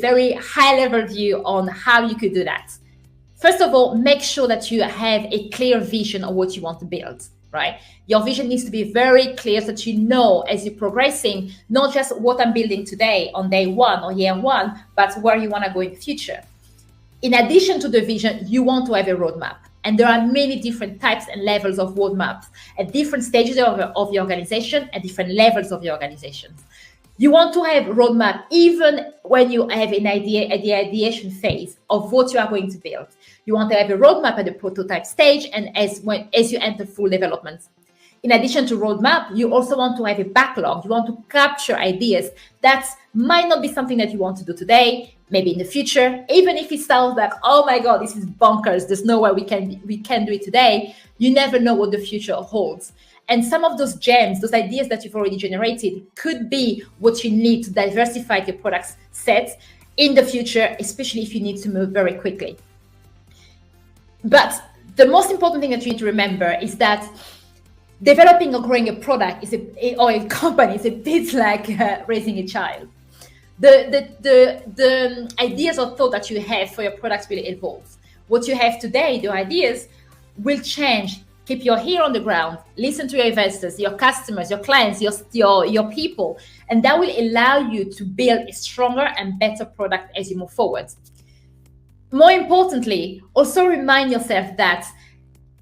very high-level view on how you could do that. First of all, make sure that you have a clear vision of what you want to build, right? Your vision needs to be very clear so that you know as you're progressing, not just what I'm building today on day one or year one, but where you want to go in the future. In addition to the vision, you want to have a roadmap. And there are many different types and levels of roadmaps at different stages of your organization, at different levels of your organization. You want to have a roadmap even when you have an idea at the ideation phase of what you are going to build. You want to have a roadmap at the prototype stage and as you enter full development. In addition to roadmap, you also want to have a backlog. You want to capture ideas that might not be something that you want to do today, maybe in the future. Even if it sounds like, oh my God, this is bonkers, there's no way we can do it today. You never know what the future holds. And some of those gems, those ideas that you've already generated could be what you need to diversify your product set in the future, especially if you need to move very quickly. But the most important thing that you need to remember is that developing or growing a product or a company is a bit like raising a child. The ideas or thought that you have for your products will evolve. What you have today, the ideas, will change. Keep your ear on the ground. Listen to your investors, your customers, your clients, your people, and that will allow you to build a stronger and better product as you move forward. More importantly, also remind yourself that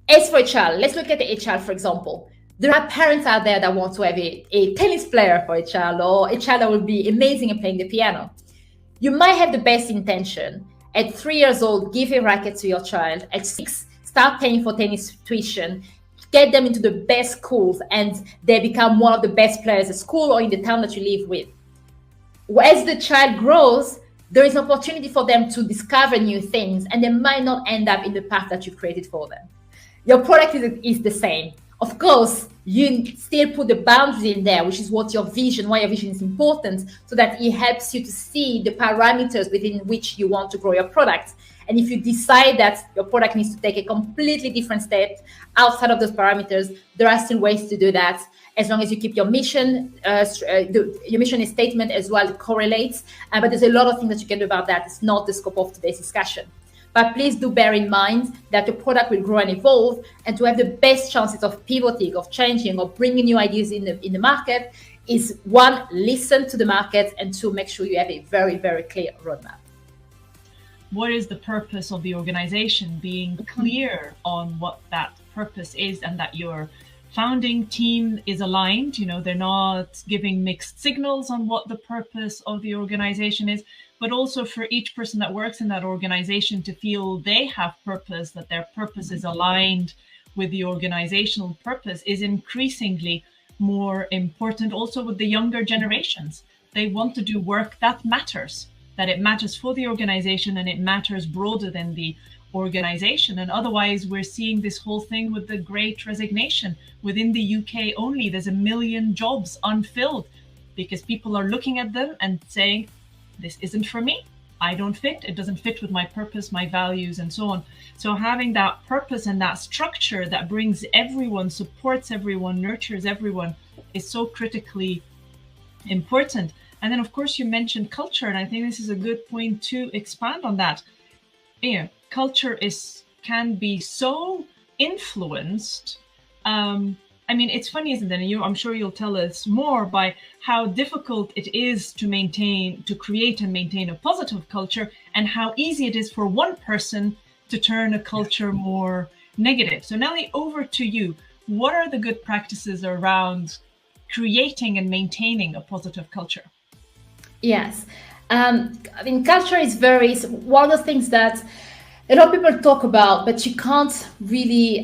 as for a child, let's look at a child, for example. There are parents out there that want to have a tennis player for a child or a child that will be amazing at playing the piano. You might have the best intention. At 3 years old, give a racket to your child. At 6, start paying for tennis tuition. Get them into the best schools and they become one of the best players at school or in the town that you live with. As the child grows, there is an opportunity for them to discover new things and they might not end up in the path that you've created for them. Your product is the same. Of course, you still put the boundaries in there, which is what your vision, why your vision is important, so that it helps you to see the parameters within which you want to grow your product. And if you decide that your product needs to take a completely different step outside of those parameters, there are still ways to do that, as long as you keep your mission, your mission statement as well correlates. But there's a lot of things that you can do about that. It's not the scope of today's discussion. But please do bear in mind that your product will grow and evolve, and to have the best chances of pivoting, of changing, or bringing new ideas in the market is 1, listen to the market, and 2, make sure you have a very, very clear roadmap. What is the purpose of the organization? Being clear on what that purpose is and that your founding team is aligned. They're not giving mixed signals on what the purpose of the organization is, but also for each person that works in that organization to feel they have purpose, that their purpose is aligned with the organizational purpose is increasingly more important also with the younger generations. They want to do work that matters, that it matters for the organization and it matters broader than the organization. And otherwise, we're seeing this whole thing with the Great Resignation. Within the UK only, there's 1 million jobs unfilled because people are looking at them and saying, this isn't for me. I don't fit. It doesn't fit with my purpose, my values, and so on. So having that purpose and that structure that brings everyone, supports everyone, nurtures everyone is so critically important. And then, of course, you mentioned culture, and I think this is a good point to expand on that. Culture can be so influenced. It's funny, isn't it? I'm sure you'll tell us more by how difficult it is to create and maintain a positive culture, and how easy it is for one person to turn a culture more negative. So Nelly, over to you. What are the good practices around creating and maintaining a positive culture? Yes. Culture is one of those things that a lot of people talk about, but you can't really,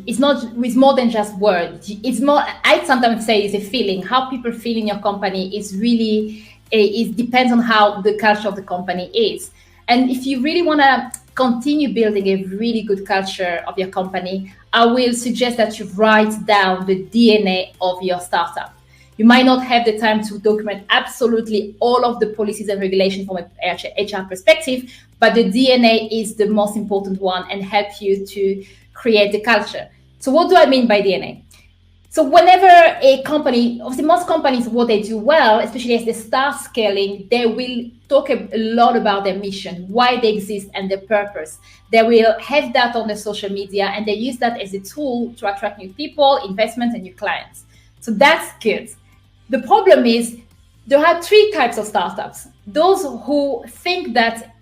it's more than just words. It's more, I sometimes say it's a feeling. How people feel in your company is really, it depends on how the culture of the company is. And if you really want to continue building a really good culture of your company, I will suggest that you write down the DNA of your startup. You might not have the time to document absolutely all of the policies and regulations from an HR perspective, but the DNA is the most important one and help you to create the culture. So what do I mean by DNA? So whenever a company, obviously most companies, what they do well, especially as they start scaling, they will talk a lot about their mission, why they exist, and their purpose. They will have that on their social media, and they use that as a tool to attract new people, investments, and new clients. So that's good. The problem is there are three types of startups. Those who think that,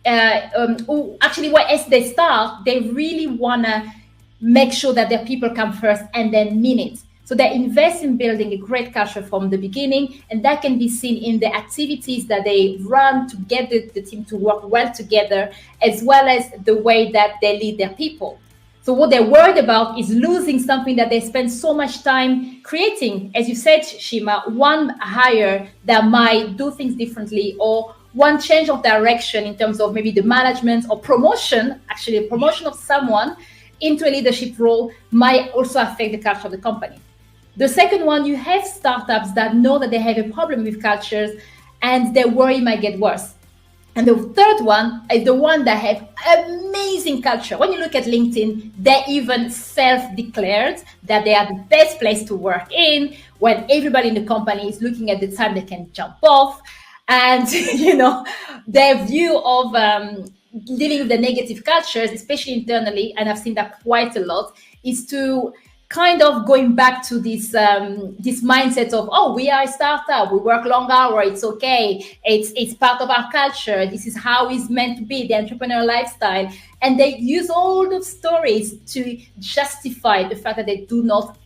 who actually, as they start, they really want to make sure that their people come first and then mean it. So they invest in building a great culture from the beginning, and that can be seen in the activities that they run to get the team to work well together, as well as the way that they lead their people. So what they're worried about is losing something that they spend so much time creating. As you said, Shima, one hire that might do things differently, or one change of direction in terms of maybe the management or promotion, actually a promotion of someone into a leadership role might also affect the culture of the company. The second one, you have startups that know that they have a problem with cultures and their worry might get worse. And the third one is the one that have amazing culture. When you look at LinkedIn, they even self-declared that they are the best place to work in, when everybody in the company is looking at the time they can jump off. And, their view of dealing with the negative cultures, especially internally, and I've seen that quite a lot, is to kind of going back to this mindset of, we are a startup, we work long hours, it's okay, it's part of our culture, this is how it's meant to be, the entrepreneur lifestyle. And they use all those stories to justify the fact that they do not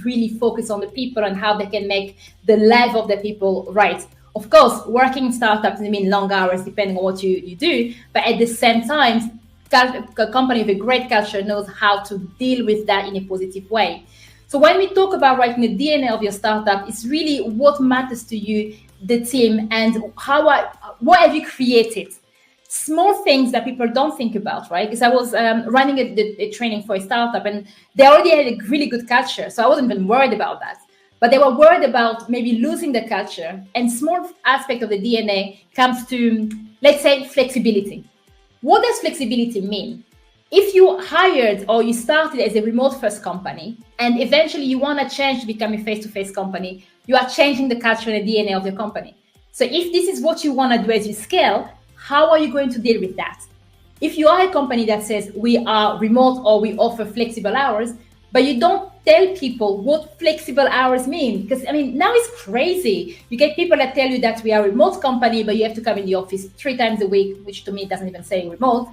really focus on the people and how they can make the life of the people right. Of course, working in startups doesn't mean long hours depending on what you do, but at the same time, a company with a great culture knows how to deal with that in a positive way. So when we talk about writing the DNA of your startup, it's really what matters to you, the team, and what have you created? Small things that people don't think about, right? Because I was running a training for a startup, and they already had a really good culture, so I wasn't even worried about that. But they were worried about maybe losing the culture, and small aspect of the DNA comes to, let's say, flexibility. What does flexibility mean? If you hired or you started as a remote first company and eventually you want to change to become a face-to-face company, you are changing the culture and the DNA of your company. So if this is what you want to do as you scale, how are you going to deal with that? If you are a company that says we are remote or we offer flexible hours, but you don't tell people what flexible hours mean, because now it's crazy. You get people that tell you that we are a remote company, but you have to come in the office 3 times a week, which to me doesn't even say remote.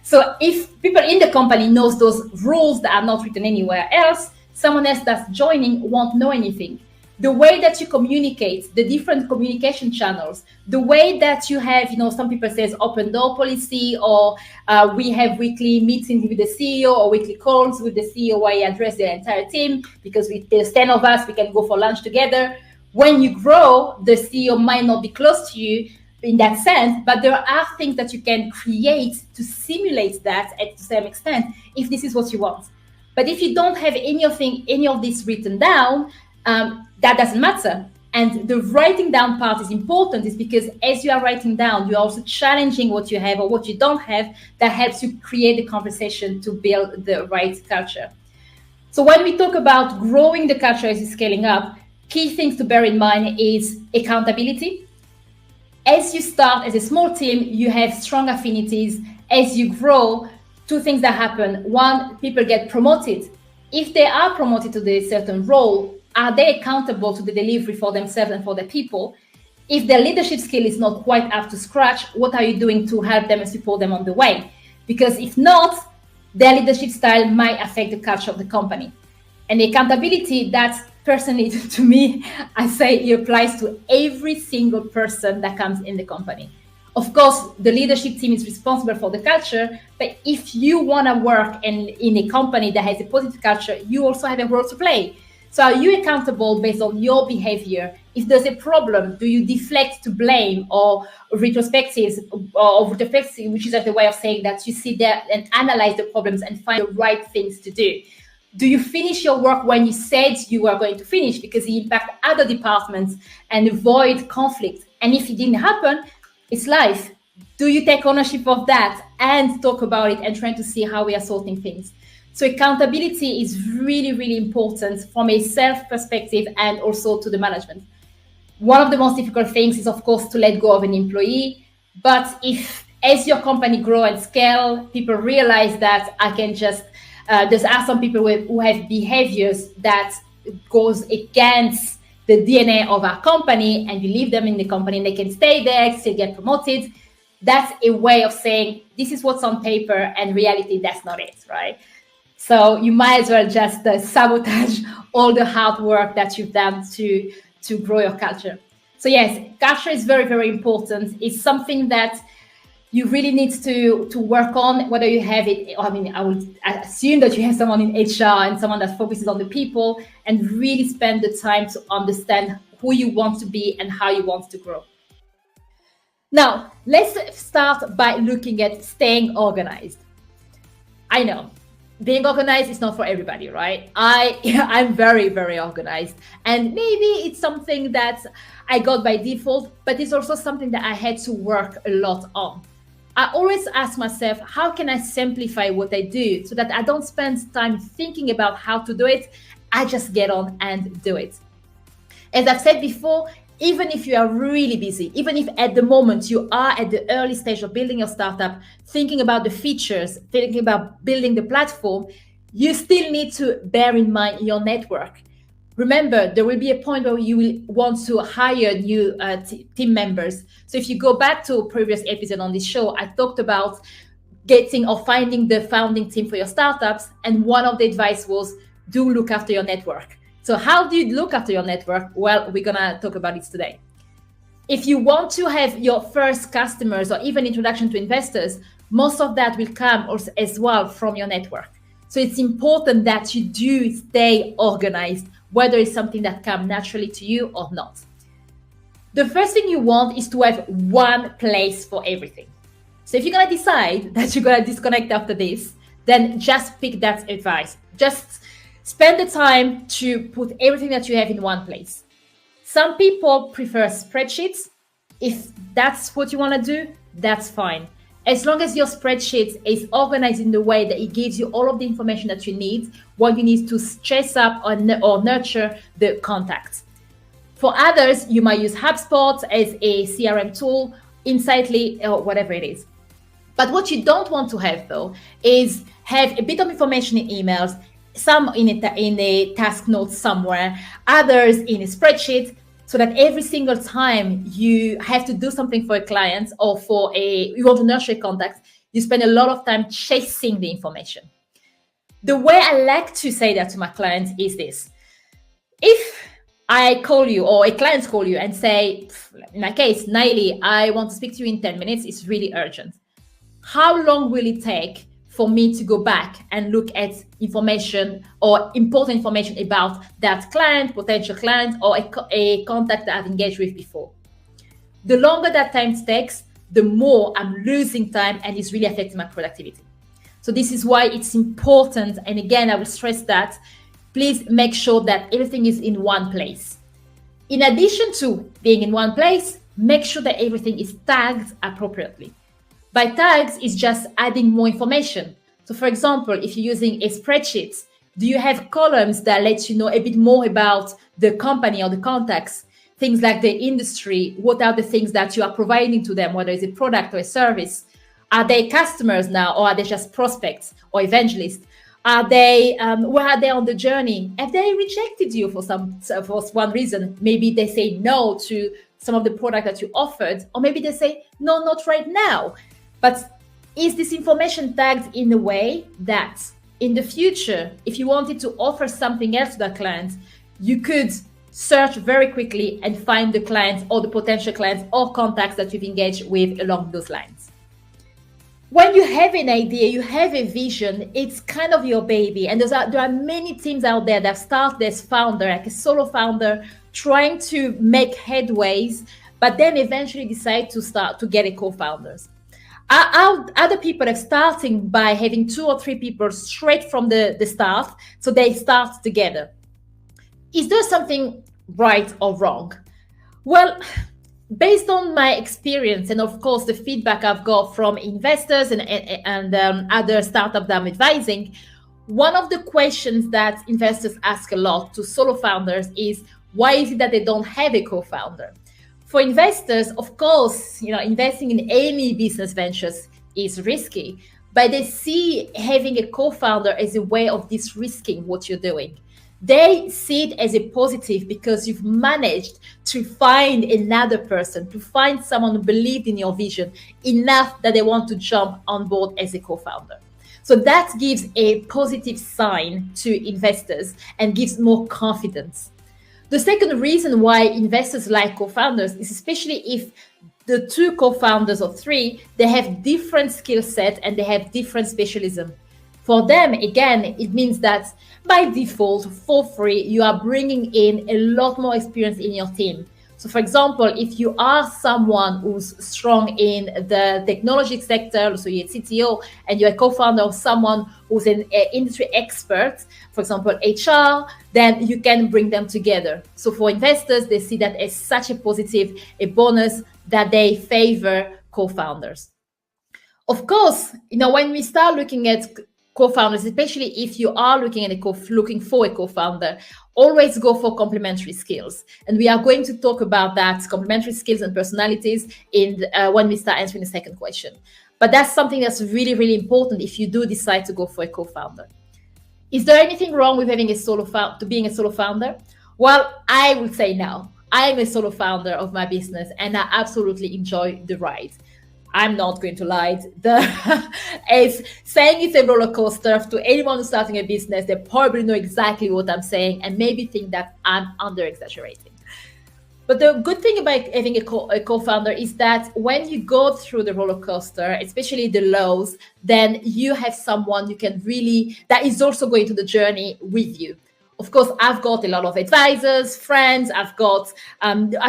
So if people in the company knows those rules that are not written anywhere else, someone else that's joining won't know anything. The way that you communicate, the different communication channels, the way that you have, some people says open door policy, or we have weekly meetings with the CEO or weekly calls with the CEO where he address the entire team, because there's 10 of us, we can go for lunch together. When you grow, the CEO might not be close to you in that sense, but there are things that you can create to simulate that at the same extent, if this is what you want. But if you don't have any of this written down, that doesn't matter. And the writing down part is important, is because as you are writing down, you're also challenging what you have or what you don't have. That helps you create the conversation to build the right culture. So when we talk about growing the culture as you're scaling up, key things to bear in mind is accountability. As you start as a small team, you have strong affinities. As you grow, 2 things that happen. 1, people get promoted. If they are promoted to the certain role, are they accountable to the delivery for themselves and for the people? If their leadership skill is not quite up to scratch, what are you doing to help them and support them on the way? Because if not, their leadership style might affect the culture of the company. And the accountability, that's personally, to me, I say it applies to every single person that comes in the company. Of course, the leadership team is responsible for the culture, but if you want to work in a company that has a positive culture, you also have a role to play. So are you accountable based on your behavior? If there's a problem, do you deflect to blame or retrospectives, which is the way of saying that you sit there and analyze the problems and find the right things to do? Do you finish your work when you said you were going to finish because you impact other departments and avoid conflict? And if it didn't happen, it's life. Do you take ownership of that and talk about it and try to see how we are sorting things? So accountability is really, really important from a self perspective and also to the management. One of the most difficult things is, of course, to let go of an employee. But if, as your company grow and scale, people realize that I can just, there are some people who have behaviors that goes against the DNA of our company, and you leave them in the company and they can stay there, still get promoted. That's a way of saying, this is what's on paper, and reality, that's not it, right? So you might as well just sabotage all the hard work that you've done to grow your culture. So yes, culture is very, very important. It's something that you really need to work on, whether you have it, I mean, I would assume that you have someone in HR and someone that focuses on the people and really spend the time to understand who you want to be and how you want to grow. Now, let's start by looking at staying organized. I know being organized is not for everybody, right? I'm very, very organized. And maybe it's something that I got by default, but it's also something that I had to work a lot on. I always ask myself, how can I simplify what I do so that I don't spend time thinking about how to do it? I just get on and do it. As I've said before, even if you are really busy, even if at the moment you are at the early stage of building your startup, thinking about the features, thinking about building the platform, you still need to bear in mind your network. Remember, there will be a point where you will want to hire new team members. So if you go back to a previous episode on this show, I talked about getting or finding the founding team for your startups. And one of the advice was, do look after your network. So how do you look after your network? Well, we're going to talk about it today. If you want to have your first customers or even introduction to investors, most of that will come as well from your network. So it's important that you do stay organized, whether it's something that comes naturally to you or not. The first thing you want is to have one place for everything. So if you're going to decide that you're going to disconnect after this, then just pick that advice. Just spend the time to put everything that you have in one place. Some people prefer spreadsheets. If that's what you want to do, that's fine. As long as your spreadsheet is organized in the way that it gives you all of the information that you need, what you need to chase up or nurture the contacts. For others, you might use HubSpot as a CRM tool, Insightly, or whatever it is. But what you don't want to have, though, is have a bit of information in emails, some in a task note somewhere, others in a spreadsheet, so that every single time you have to do something for a client or you want to nurture a contact, you spend a lot of time chasing the information. The way I like to say that to my clients is this. If I call you or a client call you and say, in my case, Naili, I want to speak to you in 10 minutes, it's really urgent. How long will it take for me to go back and look at information or important information about that client, potential client, or a contact that I've engaged with before? The longer that time takes, the more I'm losing time and it's really affecting my productivity. So this is why it's important. And again, I will stress that please make sure that everything is in one place. In addition to being in one place, make sure that everything is tagged appropriately. By tags, it's just adding more information. So for example, if you're using a spreadsheet, do you have columns that let you know a bit more about the company or the contacts? Things like the industry, what are the things that you are providing to them, whether it's a product or a service? Are they customers now, or are they just prospects or evangelists? Are they, where are they on the journey? Have they rejected you for one reason? Maybe they say no to some of the product that you offered, or maybe they say, no, not right now. But is this information tagged in a way that in the future, if you wanted to offer something else to that client, you could search very quickly and find the clients or the potential clients or contacts that you've engaged with along those lines. When you have an idea, you have a vision, it's kind of your baby. And there are many teams out there that start as founder, like a solo founder, trying to make headways, but then eventually decide to get a co-founders. Other people are starting by having 2 or 3 people straight from the start, so they start together. Is there something right or wrong? Well, based on my experience and of course the feedback I've got from investors and other startups that I'm advising, One of the questions that investors ask a lot to solo founders is, why is it that they don't have a co-founder? For investors, of course, investing in any business ventures is risky, but they see having a co-founder as a way of de-risking what you're doing. They see it as a positive because you've managed to find another person, to find someone who believed in your vision enough that they want to jump on board as a co-founder. So that gives a positive sign to investors and gives more confidence. The second reason why investors like co-founders is especially if the two co-founders or three, they have different skill set and they have different specialism. For them, again, it means that by default, for free, you are bringing in a lot more experience in your team. So for example, if you are someone who's strong in the technology sector, so you're a CTO and you're a co-founder of someone who's an industry expert, for example, HR, then you can bring them together. So for investors, they see that as such a positive, a bonus that they favor co-founders. Of course, when we start looking at co-founders, especially if you are looking for a co-founder, always go for complementary skills. And we are going to talk about that, complementary skills and personalities, when we start answering the second question. But that's something that's really, really important if you do decide to go for a co-founder. Is there anything wrong with having being a solo founder? Well, I would say no. I'm a solo founder of my business and I absolutely enjoy the ride. I'm not going to lie. As saying it's a roller coaster, to anyone who's starting a business, they probably know exactly what I'm saying and maybe think that I'm under-exaggerating. But the good thing about having a co-founder is that when you go through the roller coaster, especially the lows, then you have someone that is also going to the journey with you. Of course, I've got a lot of advisors, friends. I've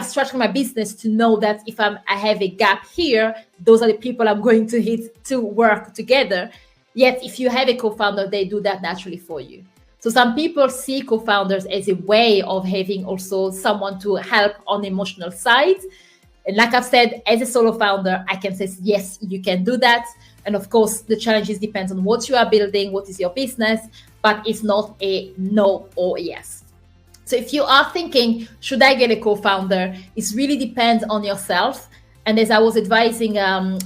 structured my business to know that if I have a gap here, those are the people I'm going to hit to work together. Yet, if you have a co-founder, they do that naturally for you. So some people see co-founders as a way of having also someone to help on the emotional side. And like I've said, as a solo founder, I can say, yes, you can do that. And of course, the challenges depends on what you are building, what is your business, but it's not a no or a yes. So if you are thinking, should I get a co-founder? It really depends on yourself. And as I was advising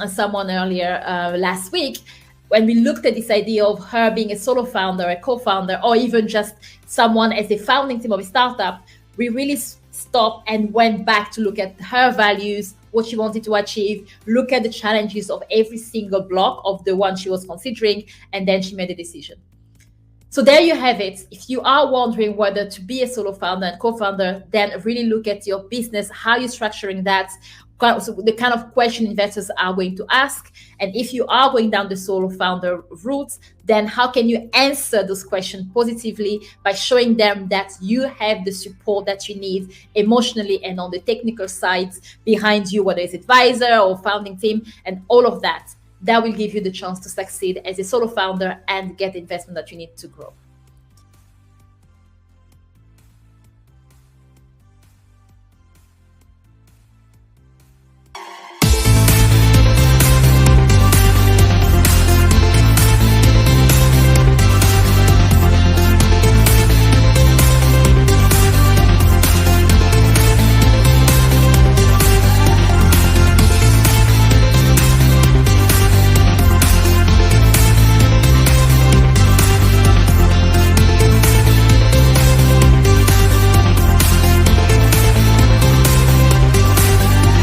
someone earlier last week, when we looked at this idea of her being a solo founder, a co-founder, or even just someone as the founding team of a startup, we really stopped and went back to look at her values, what she wanted to achieve, look at the challenges of every single block of the one she was considering, and then she made a decision. So there you have it. If you are wondering whether to be a solo founder and co-founder, then really look at your business, how you're structuring that, the kind of question investors are going to ask. And if you are going down the solo founder route, then how can you answer those questions positively by showing them that you have the support that you need emotionally and on the technical side behind you, whether it's advisor or founding team and all of that. That will give you the chance to succeed as a solo founder and get the investment that you need to grow.